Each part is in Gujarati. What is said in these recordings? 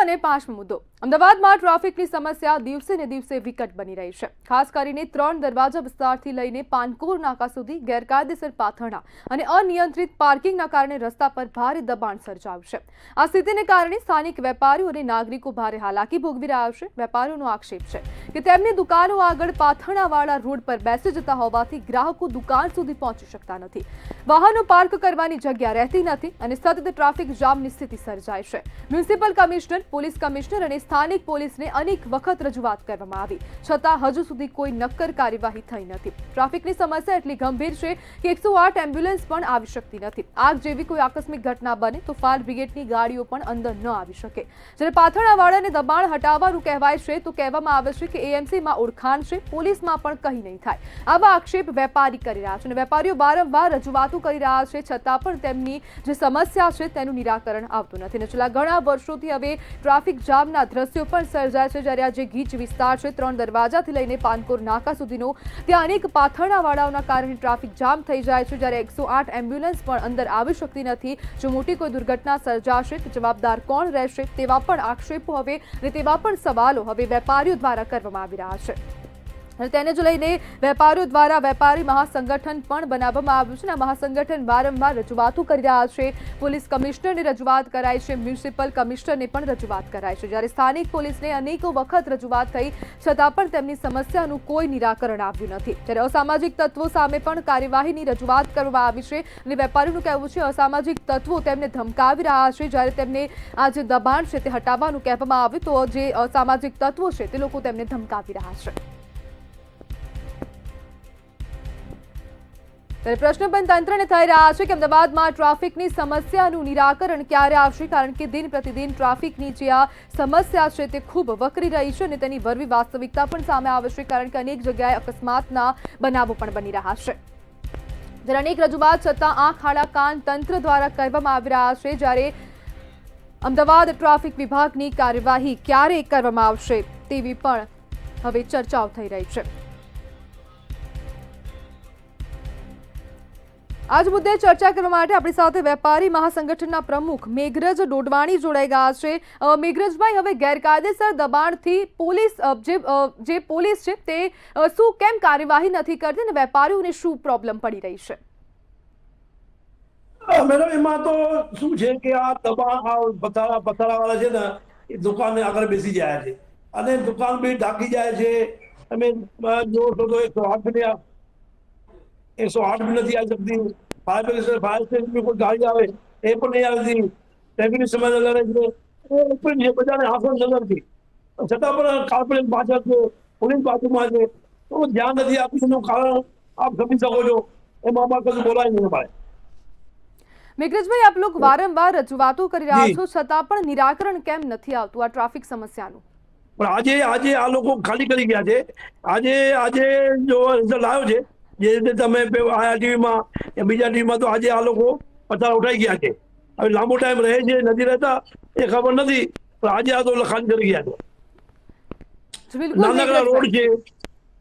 અને પાંચમો મુદ્દો અમદાવાદમાં ટ્રાફિકની સમસ્યા દિવસે ને દિવસે વિકટ બની રહી છે। ખાસ કરીને 3 દરવાજા વિસ્તારથી લઈને પાનકોર નાકા સુધી ગેરકાયદેસર પાથરણા અને અનિયંત્રિત પાર્કિંગના કારણે રસ્તા પર ભારે દબાણ સર્જાયું છે। આ સ્થિતિને કારણે સ્થાનિક વેપારીઓ અને નાગરિકો ભારે હાલાકી ભોગવી રહ્યા છે। વેપારીઓનો આક્ષેપ છે કે તેમની દુકાનો આગળ પાથરણાવાળા રોડ પર બેસી જતા હોવાથી ગ્રાહકો દુકાન સુધી પહોંચી શકતા નથી। વાહનો પાર્ક કરવાની જગ્યા રહેતી નથી અને સતત ટ્રાફિક જામની સ્થિતિ સર્જાય છે। મ્યુનિસિપલ કમિશનર, પોલીસ કમિશનર અને સ્થાનિક પોલીસને અનેક વખત રજૂઆત કરવામાં આવી છતાં હજુ સુધી કોઈ નક્કર કાર્યવાહી થઈ નથી। ટ્રાફિકની સમસ્યા એટલી ગંભીર છે કે 108 એમ્બ્યુલન્સ પણ આવી શકતી નથી। આગ જેવી કોઈ આકસ્મિક ઘટના બને તો ફાયર બ્રિગેડની ગાડીઓ પણ અંદર ન આવી શકે। જ્યારે પાથરણાવાળાને દબાણ હટાવવાનું કહેવાય છે તો કહેવામાં આવે છે કે એએમસીમાં ઓળખાણ છે, પોલીસમાં પણ કંઈ નહીં થાય। આવા આક્ષેપ વેપારી કરી રહ્યા છે અને વેપારીઓ વારંવાર રજૂઆતો કરી રહ્યા છે છતાં પણ તેમની જે સમસ્યા છે તેનું નિરાકરણ આવતું નથી। છેલ્લા ઘણા વર્ષોથી હવે ટ્રાફિક જામના દ્રશ્યો પણ સર્જાય છે। જ્યારે આ જે ગીચ વિસ્તાર છે 3 દરવાજાથી લઈને પાનકોર નાકા સુધીનો, ત્યાં અનેક પાથરણાવાળાઓના કારણે ટ્રાફિક જામ થઈ જાય છે। જ્યારે 108 એમ્બ્યુલન્સ પણ અંદર આવી શકતી નથી। જો મોટી કોઈ દુર્ઘટના સર્જાશે તો જવાબદાર કોણ રહેશે તેવા પણ આક્ષેપો હવે અને તેવા પણ સવાલો હવે વેપારીઓ દ્વારા કરવામાં આવી રહ્યા છે। અને તેને જ લઈને વેપારીઓ દ્વારા વેપારી મહાસંગઠન પણ બનાવવામાં આવ્યું છે। આ મહાસંગઠન વારંવાર રજૂઆતો કરી રહ્યા છે। પોલીસ કમિશનરને રજૂઆત કરાઈ છે, મ્યુનિસિપલ કમિશનરને પણ રજૂઆત કરાઈ છે। જ્યારે સ્થાનિક પોલીસને અનેકો વખત રજૂઆત થઈ છતાં પણ તેમની સમસ્યાનું કોઈ નિરાકરણ આવ્યું નથી। જ્યારે અસામાજિક તત્વો સામે પણ કાર્યવાહીની રજૂઆત કરવામાં આવી છે અને વેપારીઓનું કહેવું છે અસામાજિક તત્વો તેમને ધમકાવી રહ્યા છે। જ્યારે તેમને આ જે દબાણ છે તે હટાવવાનું કહેવામાં આવ્યું તો જે અસામાજિક તત્વો છે તે લોકો તેમને ધમકાવી રહ્યા છે। ત્યારે પ્રશ્ન પણ તંત્રને થઈ રહ્યા છે કે અમદાવાદમાં ટ્રાફિકની સમસ્યાનું નિરાકરણ ક્યારે આવશે, કારણ કે દિન પ્રતિદિન ટ્રાફિકની જે આ સમસ્યા છે તે ખૂબ વકરી રહી છે અને તેની વરવી વાસ્તવિકતા પણ સામે આવે છે, કારણ કે અનેક જગ્યાએ અકસ્માતના બનાવો પણ બની રહ્યા છે। જ્યારે અનેક રજૂઆત છતાં આંખ આડા કાન તંત્ર દ્વારા કરવામાં આવી રહ્યા છે। જ્યારે અમદાવાદ ટ્રાફિક વિભાગની કાર્યવાહી ક્યારે કરવામાં આવશે તેવી પણ હવે ચર્ચાઓ થઈ રહી છે। આજ મુદ્દે ચર્ચા કરવા માટે આપણી સાથે વેપારી મહાસંગઠનના પ્રમુખ મેઘરજ ડોડવાણી જોડાઈ ગયા છે। મેઘરજભાઈ, હવે ગેરકાયદેસર દબાણથી પોલીસ જે પોલીસ છે તે શું કેમ કાર્યવાહી નથી કરતી અને વેપારીઓને શું પ્રોબ્લેમ પડી રહી છે? મેડમ, એમાં તો શું છે કે આ દબાણ પથારાવાળા છે ને એ દુકાને આગળ બેસી જાય છે અને દુકાન બી ઢાંકી જાય છે। તમે જોશો તો 108 બી નથી આવી શકતી। ફાયર સ્ટેશન કોઈ ગાડી આવે એ પણ નહીં આવતી। ટ્રાફિકની સમસ્યા લડે છે એ પણ છે, બધાને આંખો નજરથી છતાં પણ કાર્પોરેટ પાછળ છે, પોલીસ બાજુમાં છે, તો ધ્યાન નથી આપતું। એનું કારણ આપ સમજી શકો છો। એમાં અમારે કશું બોલાય નહીં અમારે। મેઘરજભાઈ, આપ લોકો વારંવાર રજૂઆતો કરી રહ્યા છો છતાં પણ નિરાકરણ કેમ નથી આવતું આ ટ્રાફિક સમસ્યાનું? પણ આજે આ લોકો ખાલી કરી ગયા છે। આજે જો રિઝલ્ટ આવ્યો છે, જે રીતે તમે આયા ટીવીમાં બીજા ટીવીમાં, તો આજે આ લોકો પથારા ઉઠાઈ ગયા છે। હવે લાંબો ટાઈમ રહે છે નથી રહેતા એ ખબર નથી, પણ આજે આ તો ખાલી કરી ગયા છે। નાનકડા રોડ છે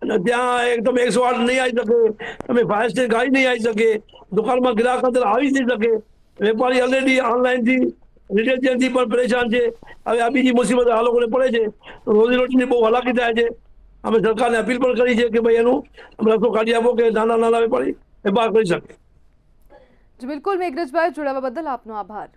અને ત્યાં એકદમ 108 નહીં આવી શકે, તમે ફાયર સ્ટેશન ગાડી નહીં આવી શકે, દુકાનમાં ગ્રાહક અંદર આવી જ નહીં શકે। વેપારી ઓલરેડી ઓનલાઈનથી રિટેલથી પણ પરેશાન છે। હવે આ બીજી મુસીબત આ લોકોને પડે છે તો રોજીરોટીની બહુ હાલાકી થાય છે। અમે સરકારને અપીલ પણ કરી છે કે ભાઈ એનું રસ્તો કાઢી આપો કે નાના વેપારી વેપાર કરી શકે। બિલકુલ મેઘરજભાઈ, જોડાવા બદલ આપનો આભાર।